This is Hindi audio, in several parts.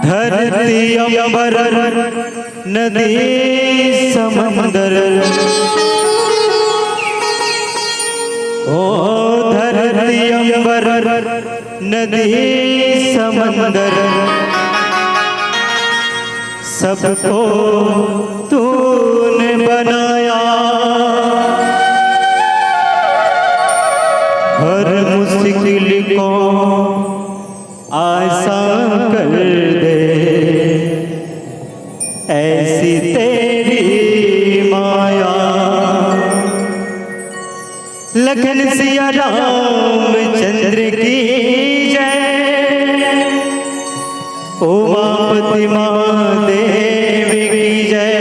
धरती अंबर नदी समंदर, ओ धरती अंबर नदी समंदर, सबको तूने बनाया, हर मुश्किल को आसान कर दे, ऐसी तेरी माया। लखन सिया राम चंद्र की जय, उमापति महादेव की जय,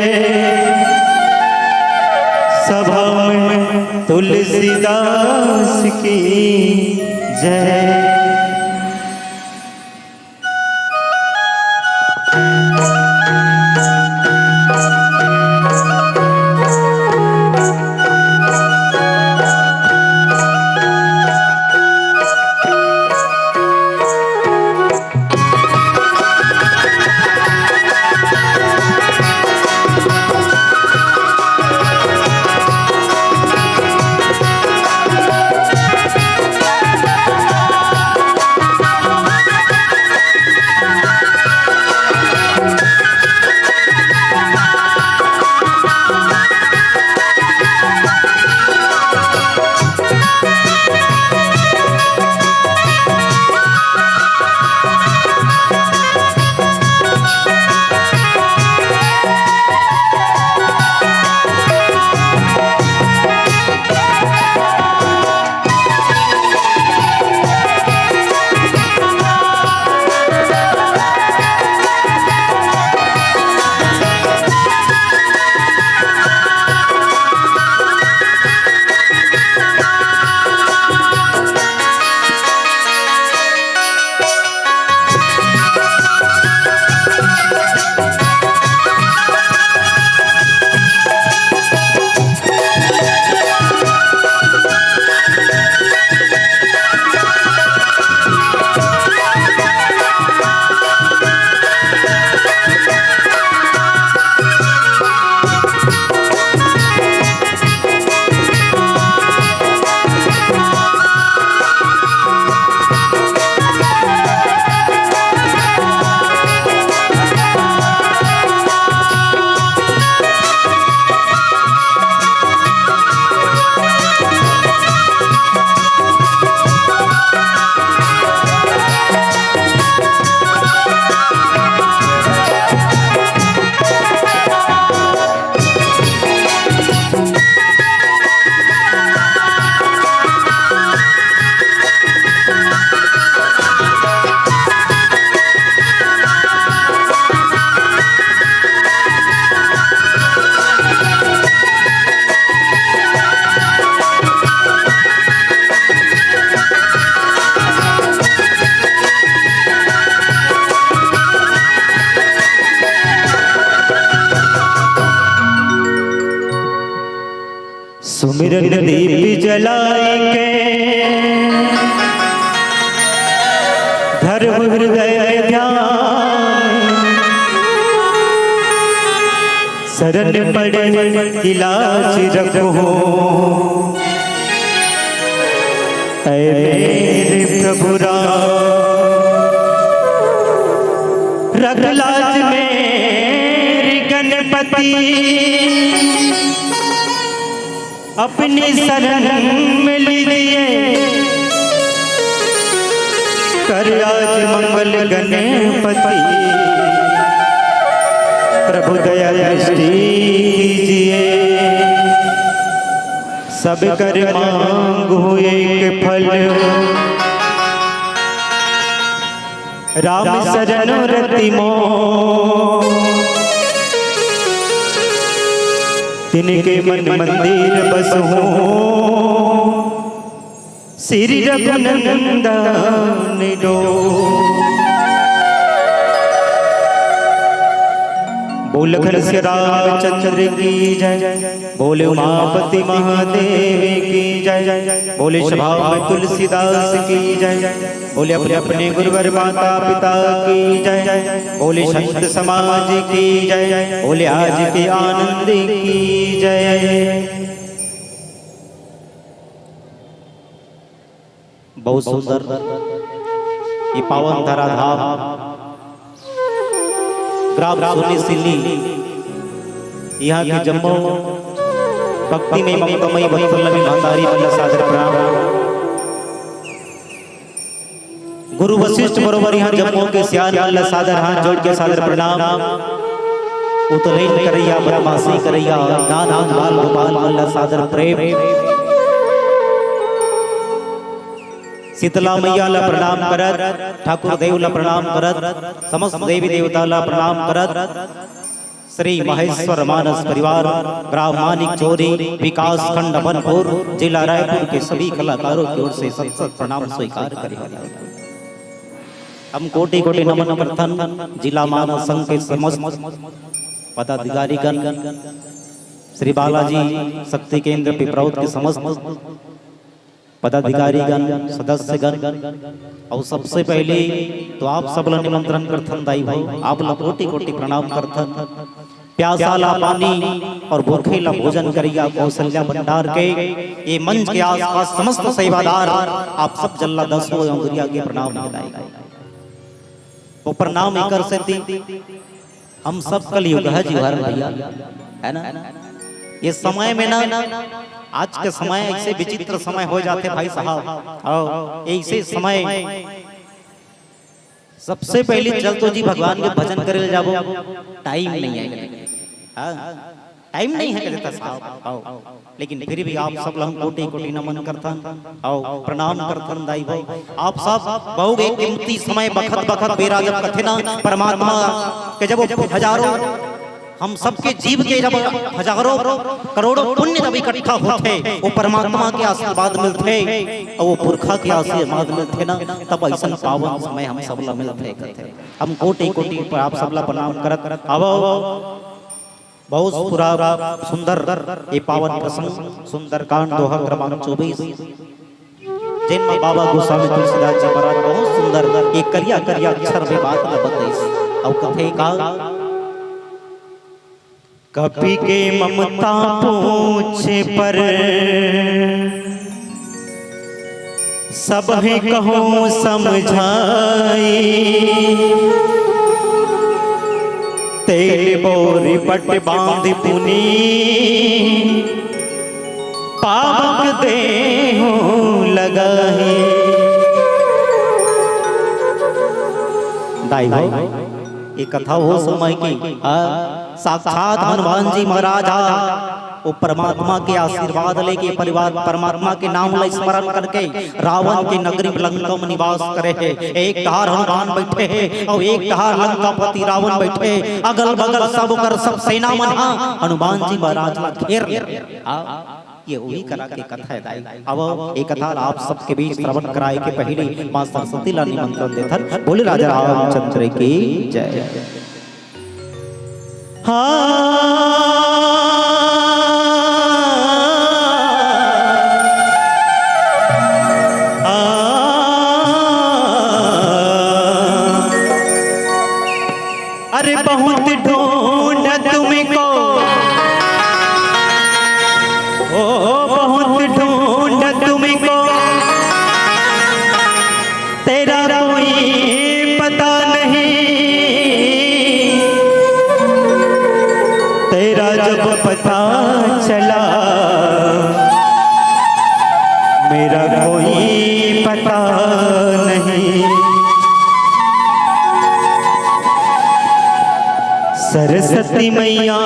सभा में तुलसीदास की जय। सुमिरन दीप जलाई के धर्म हृदय ध्यान, शरण पड़े इलाज रखो ऐ मेरे प्रभु राम, रख लाज मेरी गणपति, अपनी शरण में लीजिए, कर आज मंगल गणपति, प्रभु दया दृष्टि कीजिए, सब कर मांगो एक फल, राम शरण रति मोह, तिनके मन मंदिर बस हो, श्री रघुनंदन डो। बोल घनश्याम रामचंद्र की जय, बोले उमापति महादेव की जय, बोले स्वभाव में तुलसीदास की जय, बोले अपने अपने गुरुवर माता पिता की जय, बोले संत समाज की जय, बोले आज के आनंद की जय। बहुत सुंदर ये पावन धराधाम ग्राम सुनीसिली, यहाँ के जम्मू भक्ति में ममतामयी वत्सलमी महतारी वल्लभ सादर प्रणाम। गुरु वशिष्ठ बरोबर यहाँ जम्मू के सियार वल्लभ सादर हाथ जोड़ के सादर प्रणाम। उतलैन करैया बदमाशी करैया नान बाल गोपाल वल्लभ सादर प्रेम। शीतला मैया ला प्रणाम करत, ठाकुर देव ला प्रणाम करत, समस्त देवी देवता ला प्रणाम करत, श्री महेश्वर मानस परिवार ग्राम मानिक चोरी विकास खंड बनपुर जिला रायपुर के सभी कलाकारों की ओर से सत सत प्रणाम स्वीकार करें। हम कोटि कोटि नमन करथन जिला मानस संघ के समस्त पदाधिकारीगण, श्री बालाजी शक्ति केंद्र पिपरौत के समस्त पदाधिकारीगण सदस्यगण, और सबसे पहले तो आप सब ला निमंत्रण करथन दाई भाई, आप ला कोटि कोटि प्रणाम करथन। प्यासा ला पानी और भूखे ला भोजन करिया कौशल्या भंडार के ये मंच के आसपास समस्त सेवादार आप सब जल्ला दसों अंगुरिया के प्रणाम बताएगा। वो प्रणाम कर से हम सब कलयुग है जीवन भैया, है ना। ये समय में ना आज के समय ऐसे विचित्र समय हो जाते भाई साहब, ऐसे समय सबसे पहले चल तो जी भगवान के भजन करे जाबो, टाइम नहीं है, टाइम नहीं है कहता साहब, लेकिन फिर भी आप सब लोग कोटि कोटि नमन करथन और प्रणाम करथन दाई भाई। आप सब बहुत एक कीमती समय बखत बखत बेरा जब कथे ना परमात्मा के जब हजारों हम सबके जीव के जब हजारों करोड़ों पुण्य जब इकट्ठा होते, वो परमात्मा के आशीर्वाद मिलते और वो पुरखा के आशीर्वाद मिलते ना, तब ऐसा पावन समय हम सब ला मिलते। हम कोटि कोटि पर आप सब ला प्रणाम करत। अब बहुत पूरा सुंदर ये पावन प्रसंग सुंदरकांड दोहा क्रमांक 24 जिनमें बाबा गोस्वामी तुलसीदास जी महाराज बहुत सुंदर एक करिया करिया अक्षर में बात बताई और कथे का कपि के ममता पूछे पर सब है कहूँ समझाई, तेल बोरी पट बांध पुनी पावक देहु लगाही। दाई भाई ये कथा हो समय की साक्षात हनुमान जी महाराज वो परमात्मा के आशीर्वाद लेके परिवार परमात्मा के नाम ला स्मरण करके रावण के नगरी लंका में निवास करे है। एक कहार हनुमान बैठे है और एक कहार लंकापति रावण बैठे, अगल बगल सब कर सब सेना मन हनुमान जी महाराज ला घेर ये वही कला की कथा है दाई। अब एक कथा आप सबके बीच श्रवण कराए के पहले मां सरस्वती ला निमंत्रण देथन। बोले राजा रामचंद्र की जय। अरे बहुत ढूंढ तुमको, ओ बहुत ढूंढ तुमको, तेरा कोई पता नहीं, तेरा जब पता चला मेरा कोई पता नहीं। सरस्वती मैया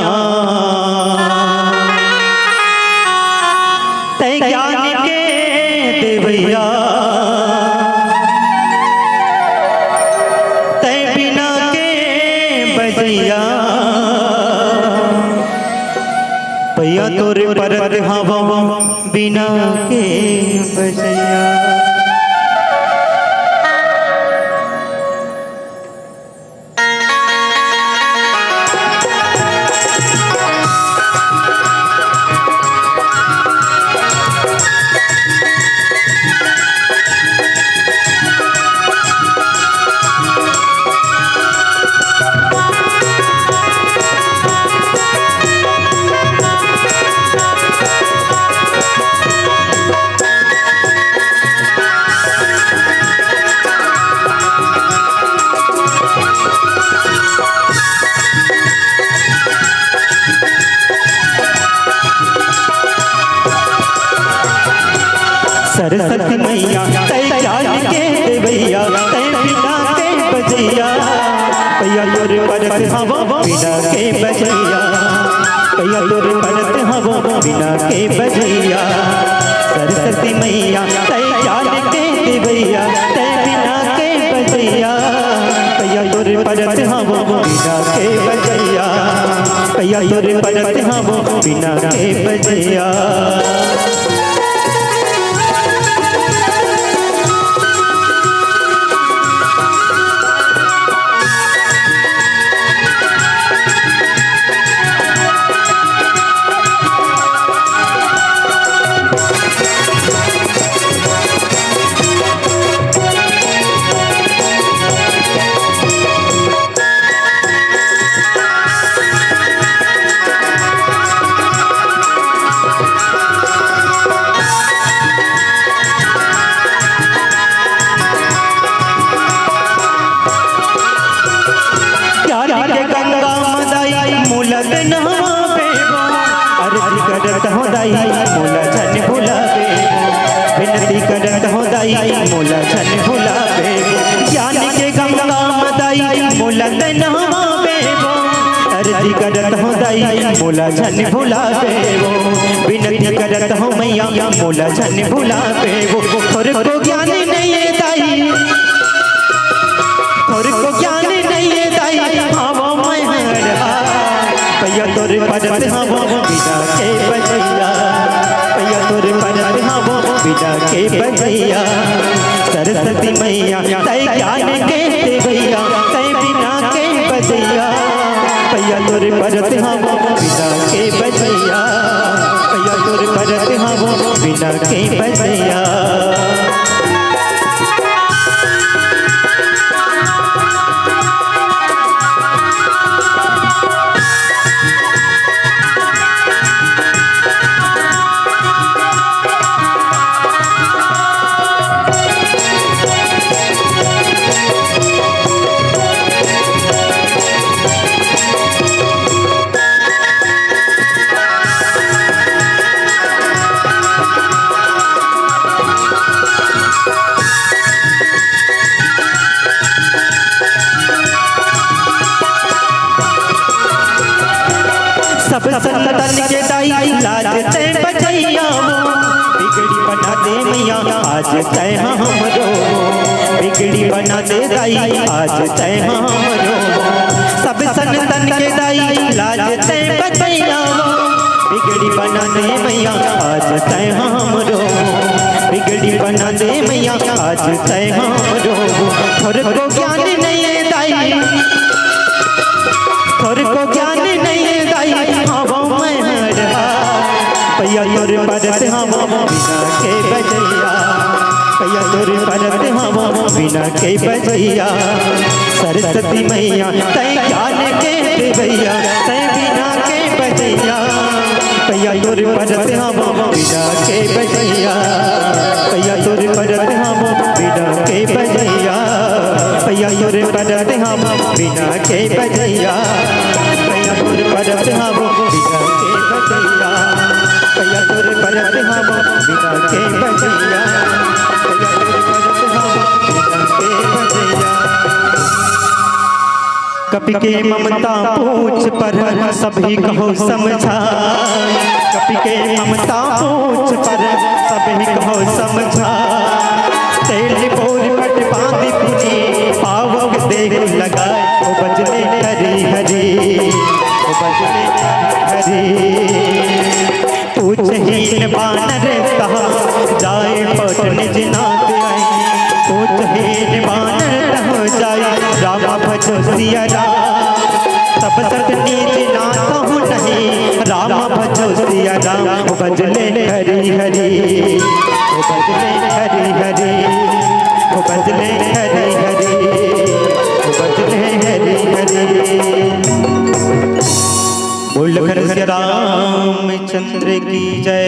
तै ज्ञान के देवैया, तै बिना के बजैया, पैया तोरे परत हवा बिना के बजैया। सरस्वती मैया तै ज्ञान के देवैया, तै बिना के बजैया, पैया तोरे परत हवा बिना के बजैया, पैया तोरे परत हवा बिना के बजैया। सरस्वती मैया तै ज्ञान के देवैया, तै बिना के बजैया, पैया तोरे परत हवा बिना के बजैया, पैया तोरे परत हवा बिना के बजैया। करत हो दाई मोला छन भुलावे, विनती करत हो दाई मोला छन भुलावे, ज्ञान के गंगा मदाई मोला नहावे वो, अर्जी करत हो दाई मोला छन भुलावे वो, विनती करत हो मैया मोला छन भुलावे वो। थोर को ज्ञान नहीं दाई, थोर को ज्ञान नहीं दाई, हवा में रहा पैया तोरे परत हवा बिना के बजैया, पैया तोरे परत हवा बिना के बजैया। सरस्वती मैया तै ज्ञान के देवैया, तै बिना के बजैया, पैया तोरे परत हवा बिना के बजैया, पैया तोरे परत हवा बिना के बजैया। सब संतन के दाई लाज तै बचैया वो, बिगड़ी बना दे मैया आज तै हमरो, बिगड़ी बना दे दाई आज तै हमरो। सब संतन के दाई लाज तै बचैया वो, बिगड़ी बना दे मैया आज तै हमरो, बिगड़ी बना दे मैया आज तै हमरो। थोर को ज्ञान नहीं दाई, थोर को ज्ञान नहीं दाई, हवा में रहा पैया तोरे परत हवा बिना के बजैया, पैया तोरे परत हवा बिना के बजैया सरस्वती मैया तय ज्ञान के देवैया तय बिना के बजैया पैया तोर परत हम बिना के बजैया पैया तोर परत हम बिना के बजैया पैया तोर परत हम बिना के बजैया पैया तोर परत हम बिना के बजैया पैया तोर परत हम बिना के बजैया पैया तोर परत हम बिना के बजैया कपि के ममता पूछ पर सभी कहो समझा कपि के ममता पूछ पर सभी कहो समझा तेरे बोल पट बांधी पूजी पावक देख लगाए ओ बजले हरी हरी ओ बजले हरी पूछहीन बानर कहा जाए पटन जिनात आई पूछहीन बानर हो जाए रामा भजो सिया राम तब तक नीच ना कहूँ नहीं रामा भजो सिया राम ओ बजले हरी हरी ओ बजले हरी हरी ओ बजले हरी हरी ओ बजले हरी हरी बोल कर श्री रामचंद्र की जय।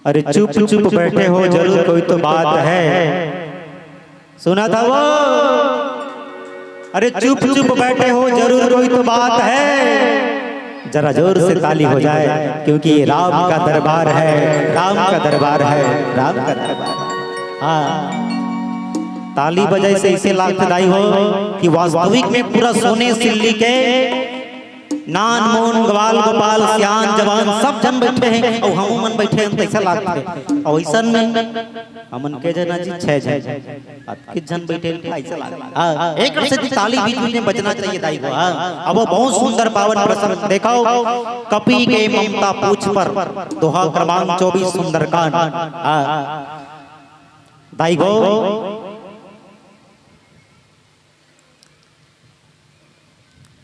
अरे चुप चुप बैठे हो जरूर कोई तो बात है सुना था वो अरे चुप चुप बैठे हो जरूर कोई तो बात है जरा जोर से ताली हो जाए क्योंकि ये राम का दरबार है राम का दरबार है राम का दरबार हाँ ताली बजाए से इसे लाभदायी हो कि वास्तविक में पूरा सोने सिल्ली के नान मोन ग्वाल गोपाल सियान जवान सब जन बैठे हैं और हम मन बैठे हैं तो ऐसा लगता है और ऐसा नहीं हमन के जना जी 6 जन किस जन बैठे ऐसा लगता है एक से ताली बीच में बजना चाहिए दाई को अब वो बहुत सुंदर पावन प्रसंग देखो कपि के ममता पूछ पर दोहा क्रमांक 24 सुंदरकांड दाई को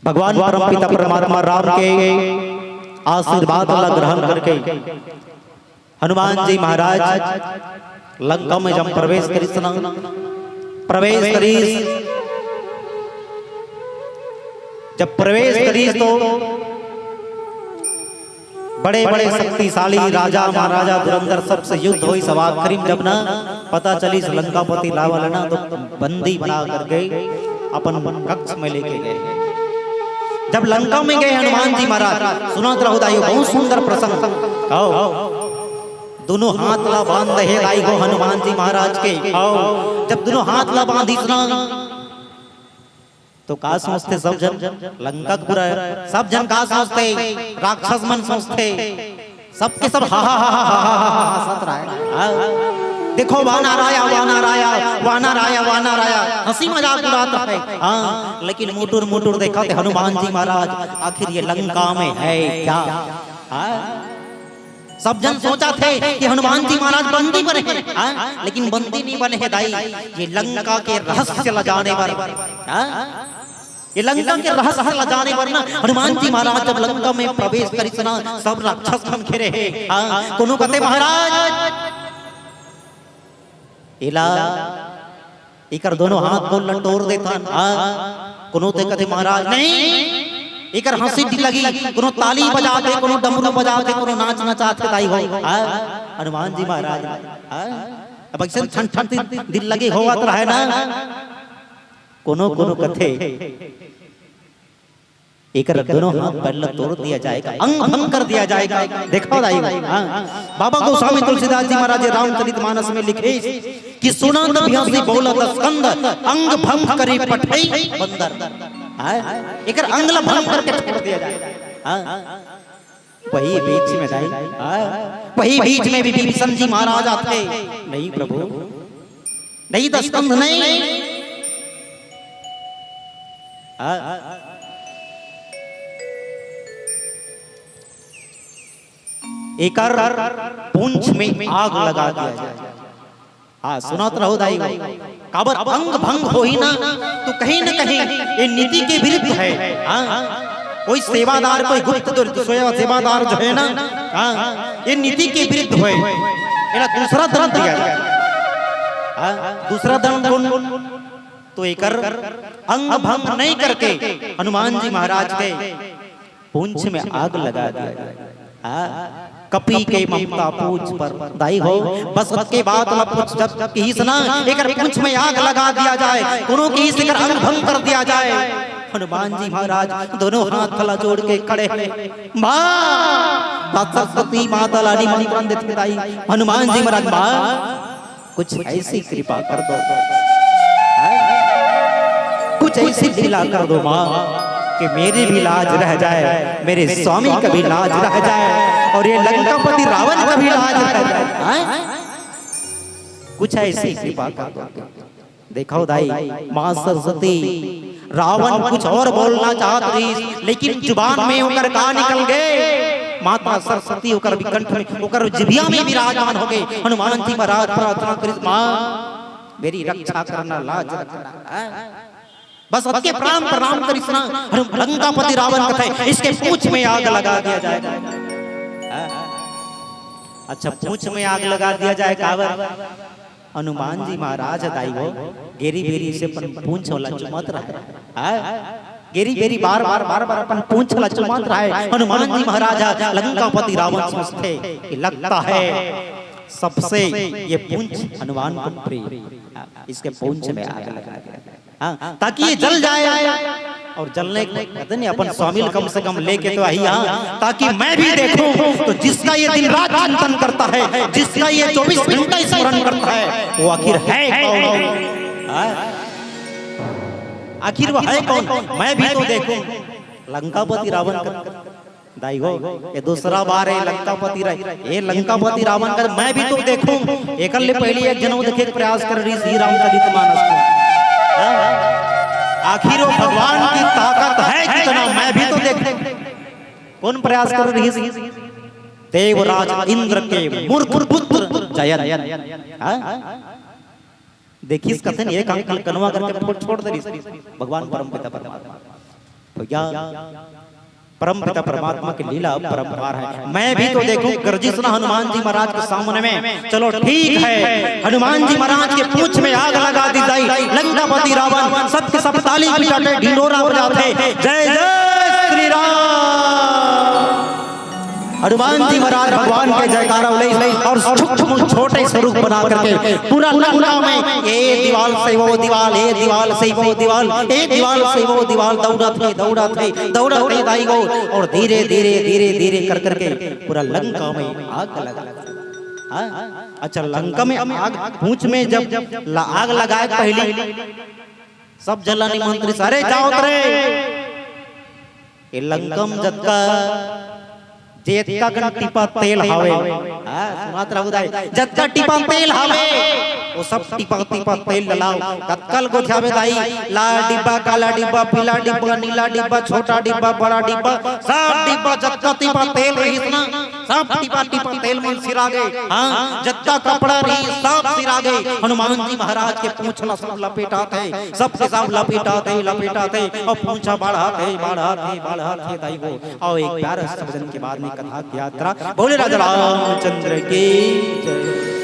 भगवान परमपिता परमात्मा राम के आशीर्वाद ग्रहण करके हनुमान जी महाराज लंका में जब प्रवेश करीस तो बड़े बड़े शक्तिशाली राजा महाराजा धुरंधर सबसे युद्ध हुई सब आखिरी जब ना पता चली लंकापति लावल ना तो बंदी बना करके अपन कक्ष में लेके गए। जब लंका में गए हनुमान जी महाराज सुना रहो दाई बहुत सुंदर प्रसंग दोनों हाथ ला बांध रहे दाई को हनुमान जी महाराज के जब दोनों हाथ ला बांधी सुना तो का सोचते सब जन लंका पूरा सब जन का सोचते राक्षस मन सोचते सबके सब हा हा हा हा हंसत रहा देखो वानर आया वानर आया वानर आया वानर आया हंसी मजाक उड़ाता है हाँ लेकिन मुटुर मुटुर देखा थे हनुमान जी महाराज आखिर ये लंका में है क्या सब जन सोचा थे कि हनुमान जी महाराज बंदी बने हैं लेकिन बंदी नहीं बने हैं दाई ये लंका के रहस्य लजाने पर ये लंका के रहस्य लजाने पर ना हनुमान जी महाराज जब लंका में प्रवेश करी सुना सब राक्षस बन घेरे हैं कोनो कहते महाराज इला इकर दोनों हाथ को लटोर देता कोनो ते कहते महाराज नहीं इकर हंसी लगी कोनो ताली बजाते कोनो डमरू बजाते कोनो नाच नचाते ताई हो हनुमान जी महाराज अब ऐसे ठन ठन दिल लगे होवत रहे ना कोनो कोनो कथे एक दोनों हाथ पहले तोड़ दिया जाएगा अंग भंग कर दिया जाएगा देखो दाई बाबा गोस्वामी तुलसीदास जी महाराज रामचरितमानस में लिखे कि सुना तभियासी बोलत स्कंद अंग भंग करे पठई बंदर एक अंग ला भंग करके छोड़ दिया जाएगा वही बीच में दाई वही बीच में भी विभीषण जी महाराज आते नहीं प्रभु नहीं तो स्कंद नहीं एकर पूंछ में आग लगा दिया जाए सुनात रहो दाई काबर अंग भंग हो ही ना तो कहीं न कहीं ये नीति के विरुद्ध है कोई सेवादार कोई गुप्त सेवादार जो है ना ये नीति के विरुद्ध है दूसरा दंड दिया जाए दूसरा दंड कौन? तो एक अंग भंग नहीं करके हनुमान जी महाराज के पूंछ में आग लगा दिया। कपी के ममता पूछ पर दाई हो, बस के बाद पूछ जब की सुना एक पूंछ में आग लगा दिया जाए, कोनो की सिकर अंग भंग कर दिया जाए। हनुमान जी महाराज दोनों हाथ थला जोड़ के खड़े हैं। मां सरस्वती माता लानी मंत्र देते दाई। हनुमान जी महाराज मां कुछ ऐसी कृपा कर दो, कुछ ऐसी लीला कर दो मां कि मेरी भी लाज रह जाए, मेरे स्वामी का भी लाज रह जाए और ये लंकापति रावण का भी लाज रह जाए। कुछ ऐसी कृपा कर दो। देखो दाई मां सरस्वती, रावण कुछ और बोलना चाहत रही लेकिन जुबान में होकर कहा निकल गए। माता सरस्वती होकर विकंठ में होकर जिभिया में विराजमान हो गए। हनुमान जी महाराज प्रार्थना करी मां मेरी रक्षा करना, लाज रखना, बस सबके प्रणाम करी सुना। लंकापति रावण कथे इसके पूंछ में आग लगा दिया जाएगा। अच्छा पूंछ में आग लगा दिया जाए कावर? हनुमान जी महाराज दाई हो गेरी बेरी से पूंछ वाला चुमत रहा है। गेरी बेरी बार बार अपन पूंछ वाला चुमत रहा है। हनुमान जी महाराज लंकापति रावण समझते कि लगता है सबसे ये पूंछ हनुमान को प्रिय, इसके पूंछ में आग लगा दिया ताकि ये जल जाए। और जलने कहते नहीं अपन स्वामी कम से कम लेके तो आई ताकि मैं भी देखूं तो जिसका ये दिन रात चिंतन करता है, जिसका ये 24 घंटा स्मरण करता है, वो आखिर है कौन? आखिर वो है कौन? मैं भी तो देखूं। लंकापति रावण का दाई हो ये दूसरा बार है लंकापति ये लंकापति रावण का मैं भी तो देखूं। एकल्ले पहले एक जन्म देखे प्रयास कर रही श्री रामचरितमानस को। आखिर वो भगवान की ताकत है कितना मैं भी तो देखूं। कौन प्रयास कर रही है? देवराज इंद्र के मूर्ख पुत्र जयन। देखिए इस कथन एक अंकल कनवा करके छोड़ दे रही भगवान परमपिता परमात्मा। तो क्या परमपिता परमात्मा की लीला परंपार है। मैं भी तो देखूं गर्जी सुना हनुमान जी महाराज के सामने में। चलो ठीक है हनुमान जी महाराज के पूंछ में आग लगा दी जाए। लंकापति रावण सबके सब ताली बजाते ढिंडोरा बजाते जय जय श्री राम। हनुमान जी महाराज भगवान के जयकारा ले और छोटे स्वरूप बना करके पूरा लंका में ये दीवाल से वो दीवाल, ये दीवाल से वो दीवाल, ये दीवाल से वो दीवाल दौड़ा थे दाई गो और धीरे धीरे धीरे धीरे कर करके पूरा लंका में आग लगा। अच्छा लंका में आग पूंछ में जब आग लगाए पहले सब जला निमंत्रित सारे जाओ रे ये लंकम जत्का जेतका गण टिपा तेल हावे। सुनात रहू दाई जत्का टिपा तेल हावे वो सब टिपा तेल लाओ। तत्काल को ध्यावे दाई लाल डिब्बा, काला डिब्बा, पीला डिब्बा, नीला डिब्बा, छोटा डिब्बा, बड़ा डिब्बा, सब डिब्बा जत्का टिपा तेल रही ना सब टिपा तेल में सिरा गए। हां जत्का कपड़ा रही सब सिरा गए। हनुमान जी महाराज के पूंछला सब लपेटा थे, सब के सब लपेटा थे और पूंछा बढ़ाते दाई वो। और एक प्यारा भजन के बाद में कथा की यात्रा बोले राजा रामचंद्र की जय।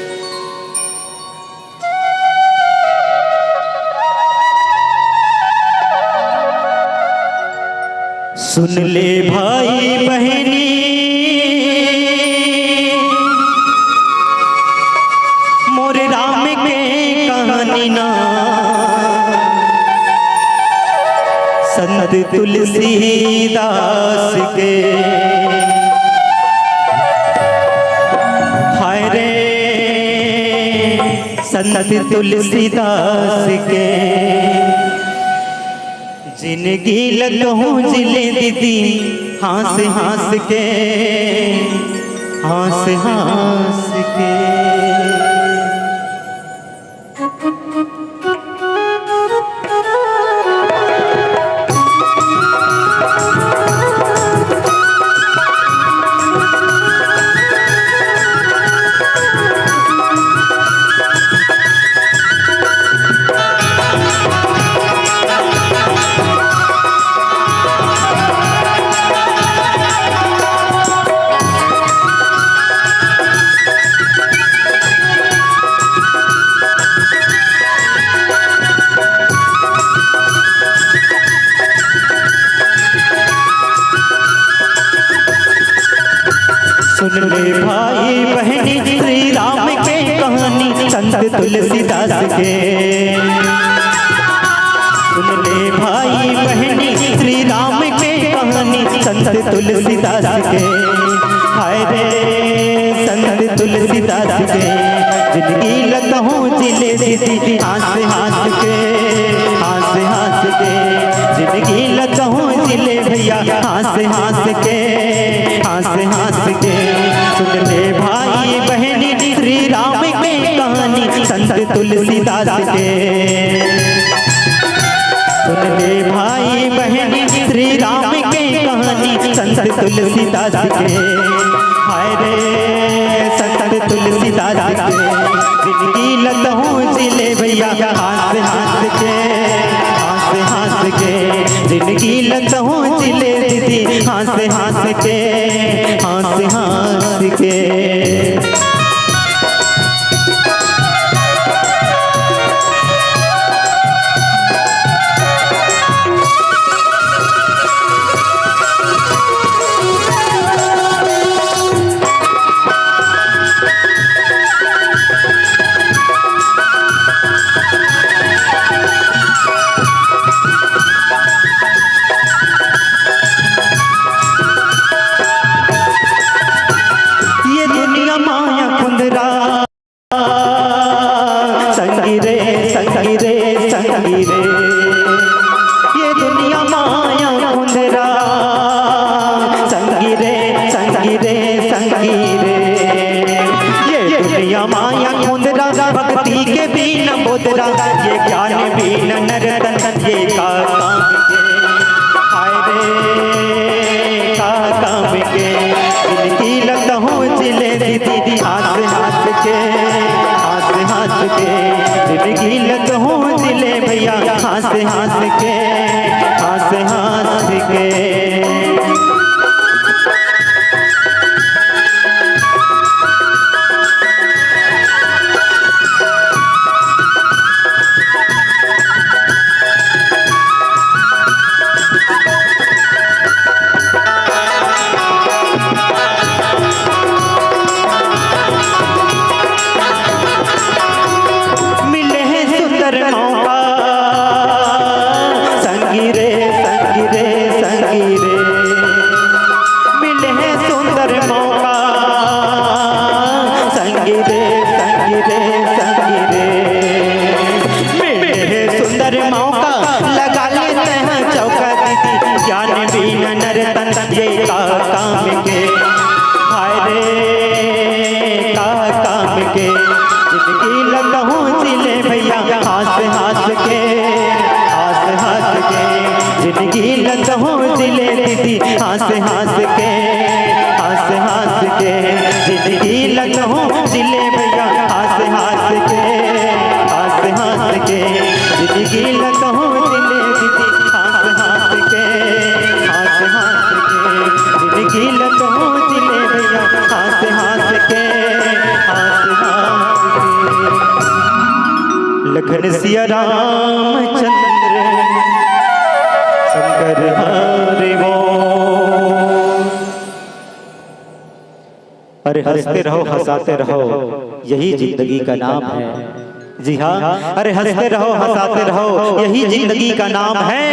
सुन ले भाई बहनी मोरे राम के कहानी ना संत तुलसीदास के। हाय रे संत तुलसीदास के जिंदगी लगो जिले दीदी हंस हंस के हंस हंस के। सुन ले भाई बहनी श्री राम के कहानी संत तुलसीदास के। सुन ले भाई बहनी श्री राम के कहानी संत तुलसीदास के। हाय रे संत तुलसीदास के जिंदगी लतहों जिले दीदी हंस हंस के, हंस हंस के जिंदगी लतहों जिले भैया हंस हंस के, हंस हंस के। सुन ले भाई बहनी श्री राम के कहानी संत तुलसीदास के। सुन ले भाई बहनी श्री राम के कहानी संत तुलसीदास के। हाय रे संत तुलसीदास के जिंदगी लतहों जिले भैया हंस हंस के, हंस हंस के जिंदगी लतहों जिले दीदी हंस हंस के, हंस हंस के। ये दुनिया माया कुंदरा संगी रे, संगी रे, संगी रे। ये दुनिया माया कुंदरा भक्ति के बिन बोदरा, ये ज्ञान बिन नरतन ये का काम के। हाय रे का काम के जिनकी लतहों जिले दीदी हाथ हाथ के, हाथ हाथ के जिनकी लतहों जिले भैया हंस हंस के, हंस हंस के। ये का काम के। हाय रे का काम के जिनकी लतहों जिले भैया हंस हंस के, हंस हंस के जिनकी लतहों जिले दीदी हंस हंस के, हंस हंस के जिनकी लतहों जिले भैया हंस हंस के, हंस हंस के जिनकी लतहों जिले दीदी हंस हंस के, हंस हंस के जिनकी लतहों जिले भैया हंस हंस के, हंस हंस के। लखन सिया रामचंद्र शंकर हरि बोल। अरे हंसते रहो हंसाते रहो यही जिंदगी का नाम है। जी हाँ, अरे हंसते रहो हंसाते रहो यही जिंदगी का नाम है।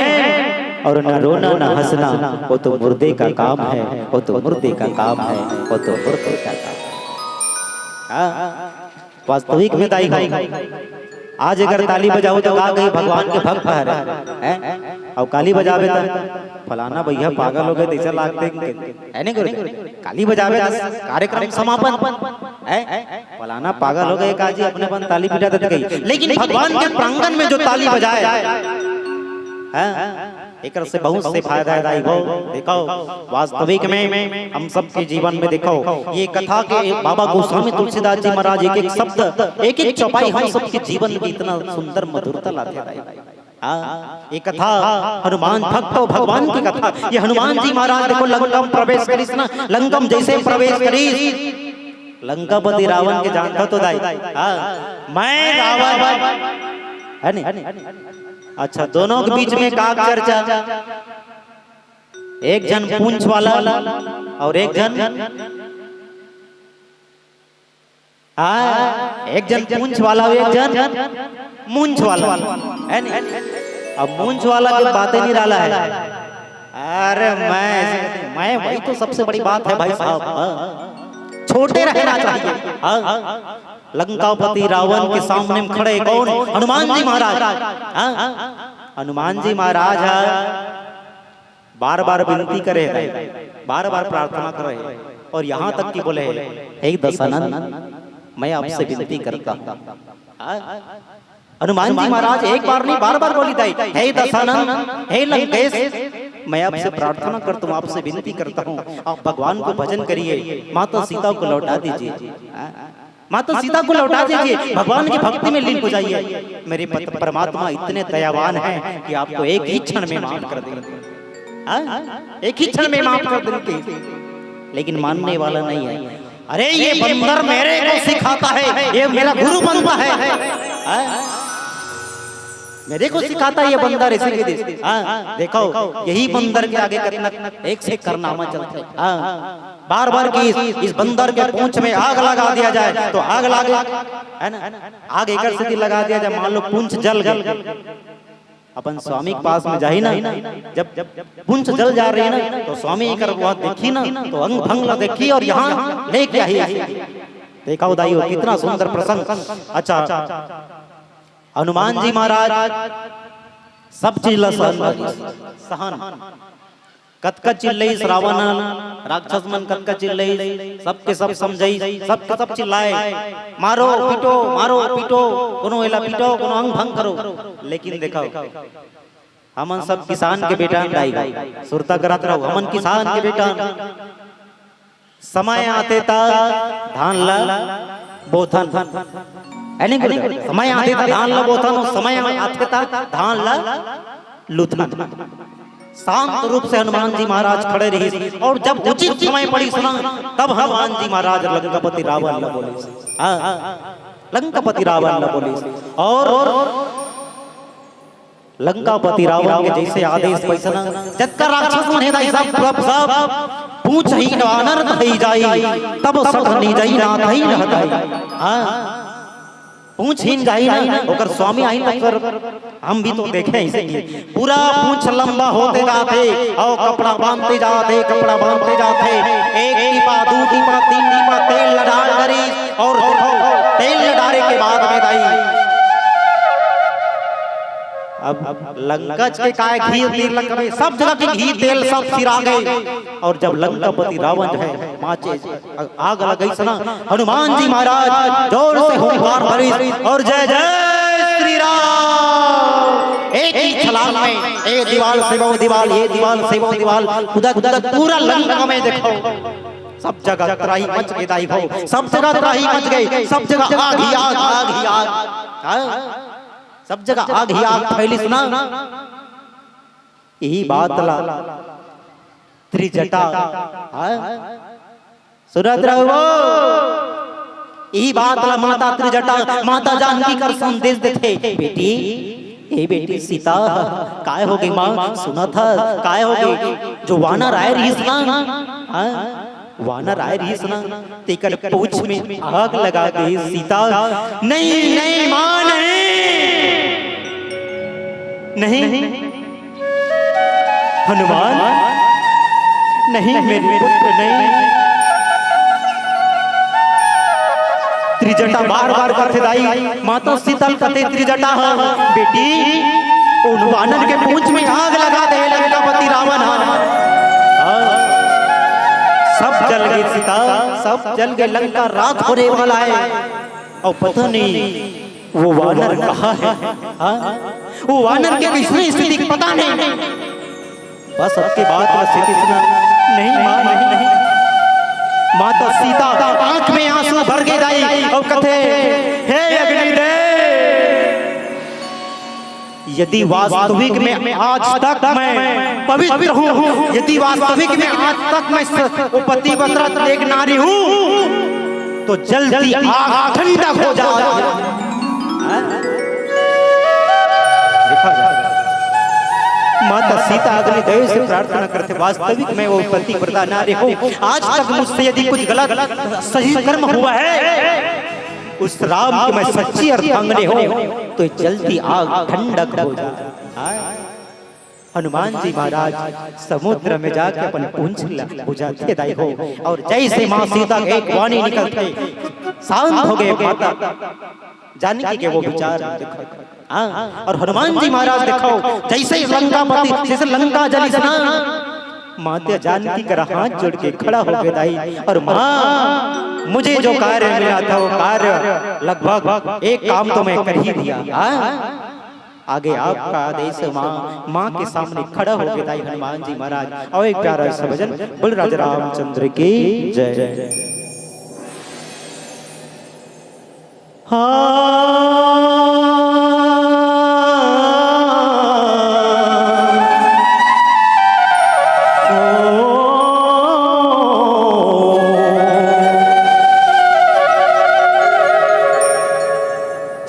और न रोना न हंसना वो तो मुर्दे का काम है, वो तो मुर्दे का काम है, वो तो मुर्दे का काम है। वास्तविक में दाई आज अगर ताली बजाओ तो का गई भगवान के भक्त है और काली बजावे तो फलाना भैया पागल हो गए ऐसा लागते है नहीं करे काली बजावे कार्यक्रम समापन है फलाना पागल हो गए काजी अपने पन ताली बजा देते गई। लेकिन भगवान के प्रांगण में जो ताली बजाए एक से बहुत से फायदा है हो। देखो वास्तविक में हम सबके जीवन में देखो ये कथा के बाबा गोस्वामी तुलसीदास जी महाराज एक एक शब्द एक एक चौपाई हम सबके जीवन में इतना सुंदर मधुरता लाते हैं। ये कथा हनुमान भक्त भगवान की कथा। ये हनुमान जी महाराज देखो लंकम प्रवेश करीस ना, लंकम जैसे प्रवेश करीस लंकापति रावण के जानता तो दाई मैं रावण है नहीं। अच्छा दोनों के बीच में का चर्चा, एक जन पूंछ वाला और एक जन एक जन पूंछ वाला हो, एक जन मूंछ वाला है नहीं। अब मूंछ वाला की बातें नहीं डाला है। अरे मैं वही तो सबसे बड़ी बात है भाई साहब, छोटे रहना चाहिए। लंकापति रावण के सामने खड़े कौन? हनुमान जी महाराज। हनुमान जी महाराज बार बार विनती करे, बार बार प्रार्थना करे, और यहाँ तक कि बोले हे दशरथ मैं आपसे विनती करता हूँ। हनुमान जी महाराज एक बार नहीं बार बार बोली दाई, हे दशरथ हे लंकेश मैं आपसे प्रार्थना करता हूँ, आपसे विनती करता हूँ, आप भगवान को भजन करिए, माता सीता को लौटा दीजिए, माता सीता को लौटा दीजिए, भगवान की भक्ति में लीन हो जाइए। मेरे परमात्मा इतने दयावान हैं कि आपको एक ही क्षण में माफ कर देंगे, एक ही क्षण में माफ कर देंगे। लेकिन मानने वाला नहीं है। अरे ये बंदर मेरे को सिखाता है, ये मेरा गुरु बनता है, मेरे को सिखाता है ये बंदर इसी के देश। देखो यही बंदर के आगे कितना एक से करनामा चलता है। बार बार की इस बंदर के पूंछ में आग लगा दिया जाए तो आग लगे, है ना, आग एक सीधी लगा दिया जाए, मान लो पूंछ जल गई, अपन स्वामी के पास में जाही ना, जब पूंछ जल जा रही है ना तो स्वामी एक बात देखी ना तो अंग भंग ला देखी और यहाँ लेके आई। देखा उदाई हो कितना सुंदर प्रसंग। अच्छा हनुमान जी महाराज सब चीज सहन, कतका चिल्लई श्रावण राक्षस मन, कतका चिल्लई सबके सब समझाई, सबके सब चिल्लाए मारो पीटो, कोनो एला पीटो, कोनो अंग भंग करो। लेकिन देखो हमन सब किसान के बेटा दाई सुरता करत रहो, हमन किसान के बेटा समय आते ता धान ला बोथन, समय आते था धान ला बोथन और समय आते था धान ला लुथन। शांत रूप से हनुमान जी महाराज खड़े रहे और जब उचित समय पड़ी सुना तब हनुमान जी महाराज लंकापति रावण ला बोले, लंकापति रावण ला बोले। और लंकापति रावण के जैसे आदेश पैसा जत्का राक्षस मन है सब पूछ ही वानर थई जाई तब सब नहीं जाई ना थई रहता पूछहीन जाई ना ओकर स्वामी आई तक पर हम भी तो देखे ऐसे पूरा पूछ लंबा होते जाते और कपड़ा बांधते जाते, कपड़ा बांधते जाते, एक टीपा दो टीपा तीन टीपा तेल लड़ा करी और तेल लड़ाने के बाद में दाई अब लंका के काय घी तेल लंका में सब जगह की घी तेल सब फिरा गए। और जब लंकापति रावण है माचे आग लग गई सना, हनुमान जी महाराज जोर से हुंकार भरी और जय जय श्री राम एक ही छलांग में एक दीवार से वो दीवार, ये दीवार से वो दीवार, खुदा खुदा पूरा लंका में देखो सब जगह त्राही मच गई दाई हो, सब जगह त्राही मच गई, सब जगह आग ही आग, आग ही आग, सब जगह आग ही आग फैली सुना। यही बात ला त्रिजटा सुरत रहो, यही बात ला माता त्रिजटा माता जानकी कर संदेश देते, बेटी ये बेटी सीता काय हो गई माँ, सुना था काय हो गई, जो वानर आए रही सुना, वानर आए रही सुना तेकर पूछ में आग लगा गई सीता। नहीं नहीं माँ नहीं हनुमान नहीं मेरे पुत्र नहीं। त्रिजटा बार बार करते दाई माता शीतल कहते त्रिजटा बेटी उन वानर के पूंछ में आग लगा दे, लंकापति रावण सब जल गए, सीता सब जल गए, लंका रात होने वाला है और पता नहीं वो वानर कहाँ है, वो वानर के किसने स्थिति पता नहीं। बस सबके बाद स्थिति सुना नहीं मां नहीं, माता सीता आंख में आंसू भर के जाई और कहते हे अग्निदेव यदि वास्तविक में आज तक मैं पवित्र हूँ, यदि वास्तविक में आज तक मैं पतिव्रता एक नारी हूँ तो जल्दी आग ठंडा हो जाए। माता सीता अग्निदेव से प्रार्थना करते वास्तविक में वो पतिव्रता नारी हो, आज तक मुझसे यदि कुछ गलत सही कर्म हुआ है उस राम की मैं सच्ची अर्धांगिनी हो तो जलती आग ठंडक हो जाए। हनुमान जी महाराज समुद्र में जाके अपन पूंछ बुझाते दाई हो और जैसे माँ सीता के एक वाणी निकलते शांत हो गए माता जानकी के वो विचार देखो। और हनुमान जी महाराज देखो जैसे लंकापति जैसे लंका जली स्नान माता जानकी का हाथ जोड़ के खड़ा हो गया दाई और माँ मुझे जो कार्य मिला था वो कार्य लगभग एक काम तो मैं कर ही दिया। आगे आपका आदेश माँ के सामने खड़ा हो गया दाई हनुमान जी महाराज। और एक प्यारा सा भजन बोल राजा रामचंद्र की जय।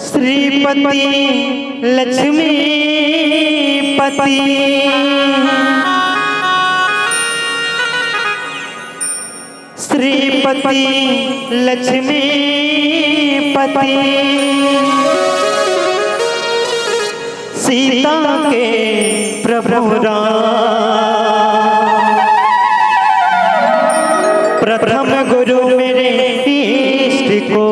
श्रीपति लक्ष्मी पति श्रीपति लक्ष्मी पति सीता के प्रभु राम प्रथम गुरु मेरे इष्ट को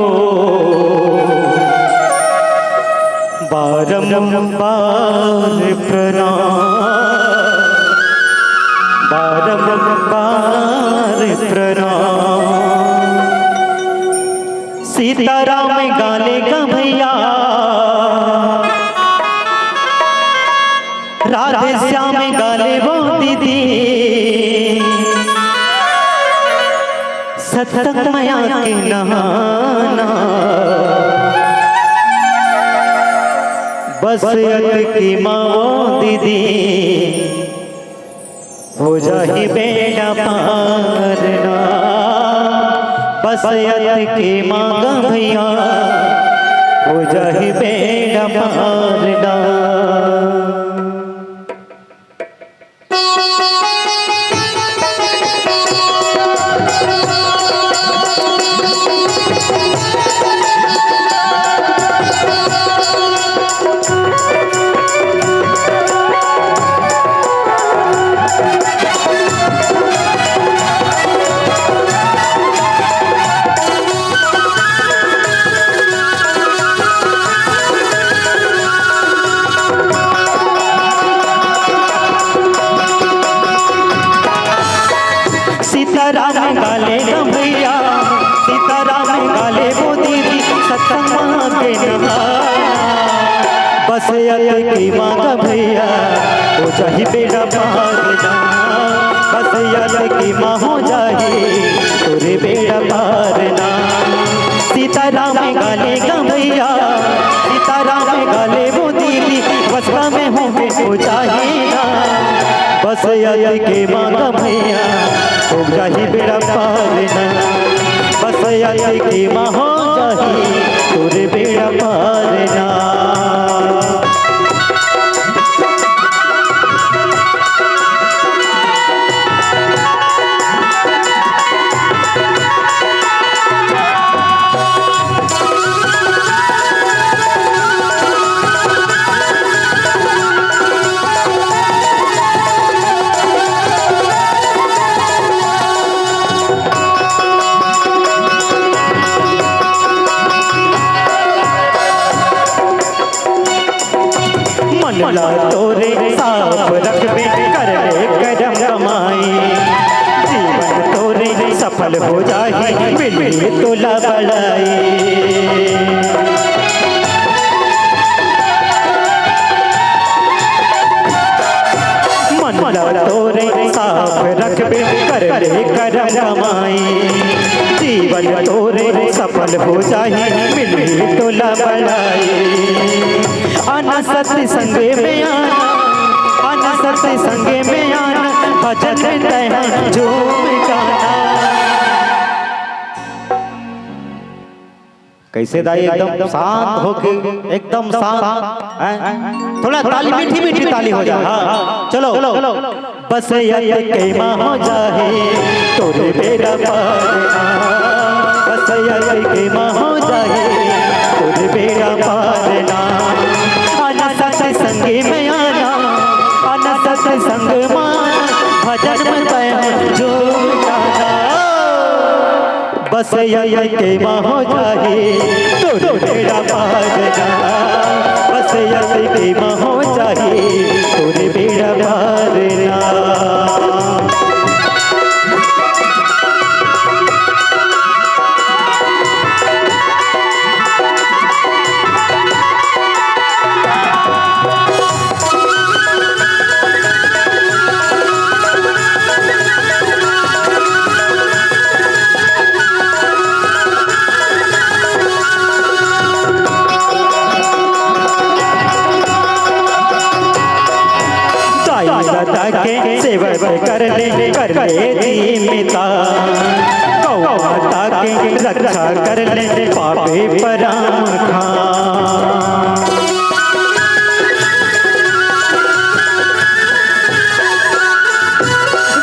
बारंबार प्रणाम बारंबार प्रणाम। सीताराम गाले का भैया राधे श्याम गाले वो दीदी सतत माया के नहाना बस की माँ दीदी हो जाही बेड़ा पारना बस की माँ भैया हो जाही बेड़ा पारना। सीताराम गाले भैया सीताराम गाले वो दीदी सत्संग के नहा बस की माँ का भैया हो जाही बेड़ा पारना बस की माँ हो जाही तोरे बेड़ा पारना। सीताराम गाले का भैया सीताराम गाले वो दीदी बसता में हो जाही ना बस के माँ का भैया हो जाही बेड़ा पारना बस की माँ हो जाही तोरे बेड़ा पारना। मनला तोरे साफ रखबे कर ले करम कमाई जीवन तोरे सफल हो जाही मिली तोला बड़ाई। मनला तोरे साफ रखबे कर ले करम कमाई जीवन तोरे सफल हो जाही मिली तोला बड़ाई। आना सत्य संगे में आना सत्य संगे में आना भजन तैना झूम गाना। कैसे दाई एकदम शांत होके एकदम शांत थोड़ा ताली मीठी मीठी ताली हो जाए। चलो बस के माँ हो जाए तोरे बेड़ा पारना बस के माँ हो जाए तुर बेड़ा पार ना। आना सत्संग में आना सत्संग माना, भजन में पैर जुटाना। बस यही के हो जाए तुर बेड़ा पार ना। बस यही के हो जाए तुर बेड़ा पार ना। दादा के सेवक कर ले दीमिता। गौ माता के रक्षा कर ले पापे परम खान।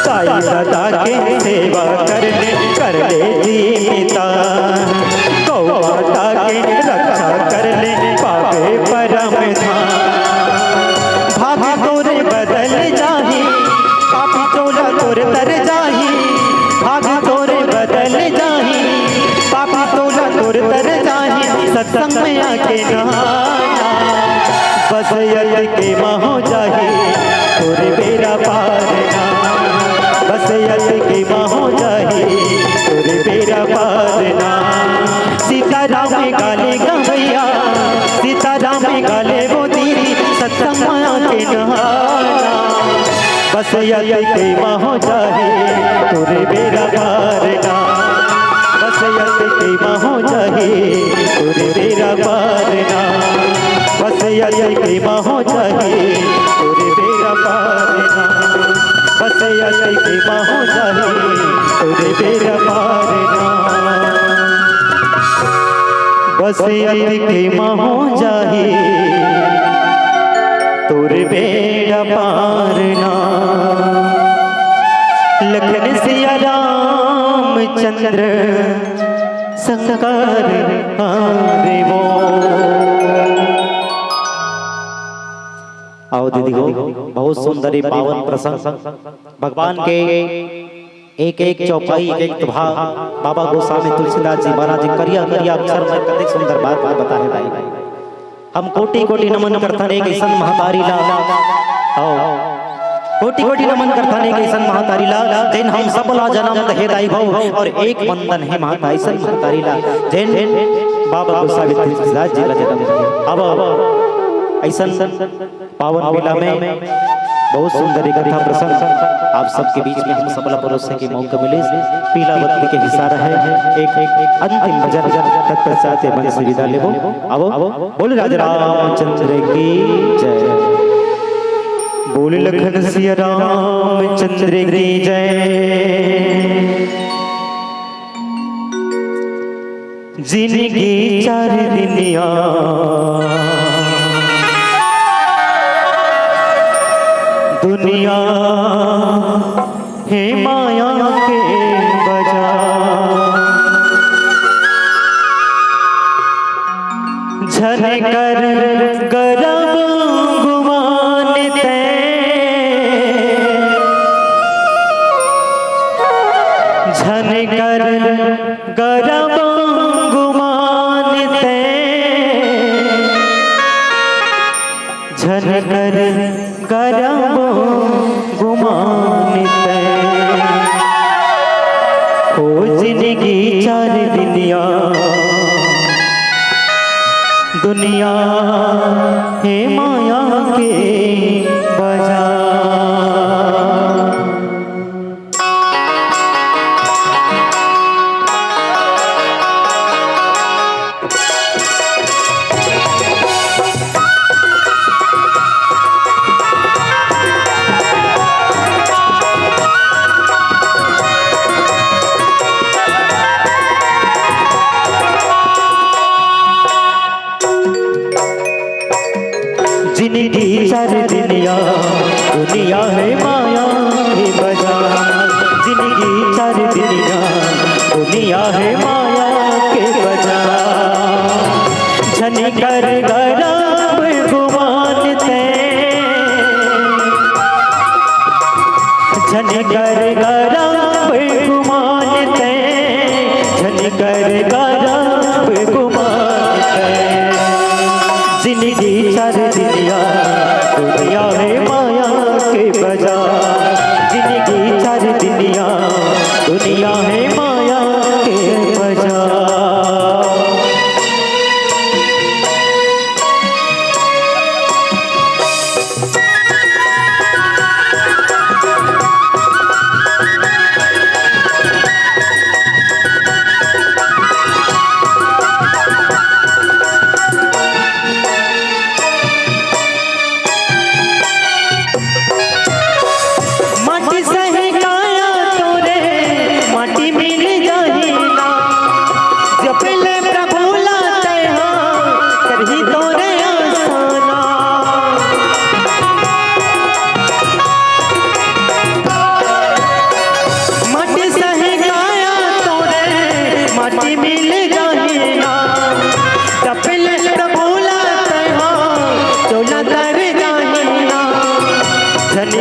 साई दादा के सेवा कर ले दीमिता। गौ माता के रक्षा कर ले पापे परम खान। भाग तोरे बदल जाही, पापी टोला तोरे तर जाही। भाग तोरे बदल जाही, पापी टोला तोरे तर जाही। सत्संग में आके नहाना, बस यति के हो जाही तोरे बेड़ा पार ना। बस यति के हो जाही तोरे बेड़ा पार ना। सीताराम गाले गवैया, सीताराम गाले वो दीदी, सत्संग में आके नहाना। बस यति के हो जाए तुरे बेड़ा पार ना। बस यति के हो जाए तुरे बेड़ा पार ना। बस यति के हो जाए तुरे बेड़ा पार ना। बस यति के हो जाए तुरे बेड़ा पार ना। बस यति के हो जाए तुर बेड़ा पार ना। लखन सिया रामचंद्र संकार हारे वो। आओ दीदी को बहुत सुंदर पावन प्रसंग भगवान के एक एक चौपाई एक एक भाग बाबा गोस्वामी तुलसीदास जी महाराज जी करिया करिया अक्षर में कतई सुंदर बात बता है भाई। हम कोटि कोटि नमन करथन एक ऐसन महतारी ला। कोटि कोटि नमन करथन एक ऐसन महतारी ला, जैन हम सब ला जन्म दहे दाई भव। और एक बंधन है माता ऐसन महतारी ला, जैन बाबा गोस्वामी तुलसीदास जी का जन्म दिया। अब ऐसन पावन मेला में बहुत सुंदर कथा प्रसंग आप सबके बीच में हम सबला परोसने के मौका मिले। पीला बत्ती के हिसार है एक अंतिम भजन तत्पश्चात मन से विदा लेबो। अब बोल राजा रामचंद्र की जय। बोल लखन सिया रामचंद्र की जय। जिंदगी चार दिनिया दुनिया है माया के बजा। झन कर गरब गुमान ते, झन कर गरब गुमान ते, झन कर गरब गुमान ते। ओ जिंदगी चार दिनिया दुनिया है माया के बजा। जिंदगी चार दिनिया दुनिया है माया के बजा। जिंदगी चार दिनिया दुनिया है माया के बजा। कर गरम गुमान ते झन कर गरम गुमान ते झन कर गरम गुमान ते जिंदगी चार दुनिया दुनिया है माया के बाजार जिंदगी चार दुनिया है माया के बाजार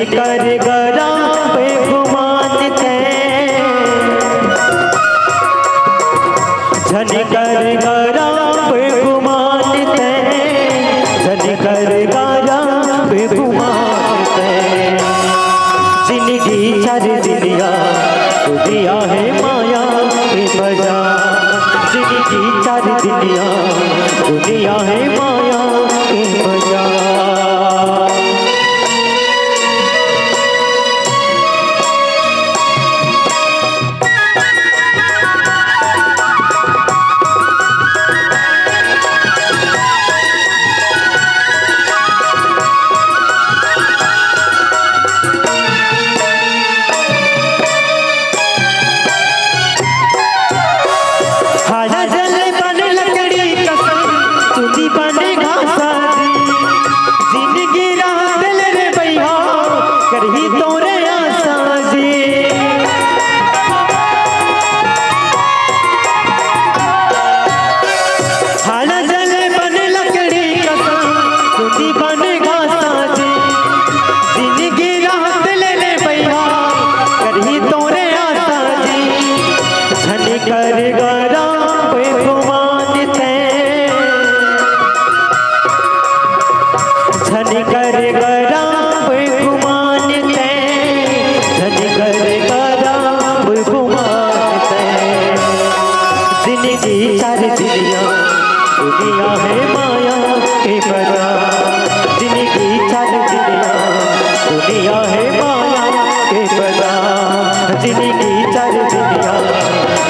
कर गरम गुमान ते झन कर गरम गुमान ते झन कर गरम गुमान ते जिंदगी चार दुनिया दुनिया है माया के बाजार जिंदगी चार दुनिया है माया के बाजार कर गरम गुमान ते झन कर गरम गुमान ते झन कर गरम गुमान ते जिंदगी चार दुनिया है माया के बाजार जिंदगी चार दुनिया है माया के बाजार जिंदगी चार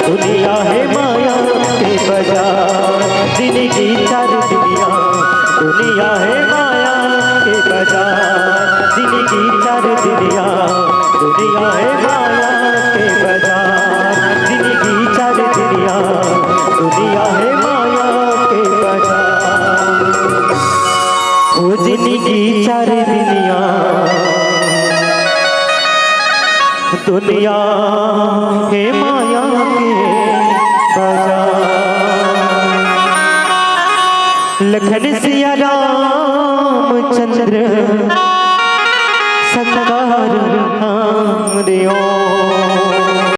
दुनिया है माया के बाजार जिंदगी चार दुनिया है माया के बाजार जिंदगी चार दुनिया है माया के बाजार जिंदगी चार दुनिया है माया के बाजार वो जिंदगी चार दुनिया है माया के बाजार लखन सिया रामचंद्र सतकार रे ओ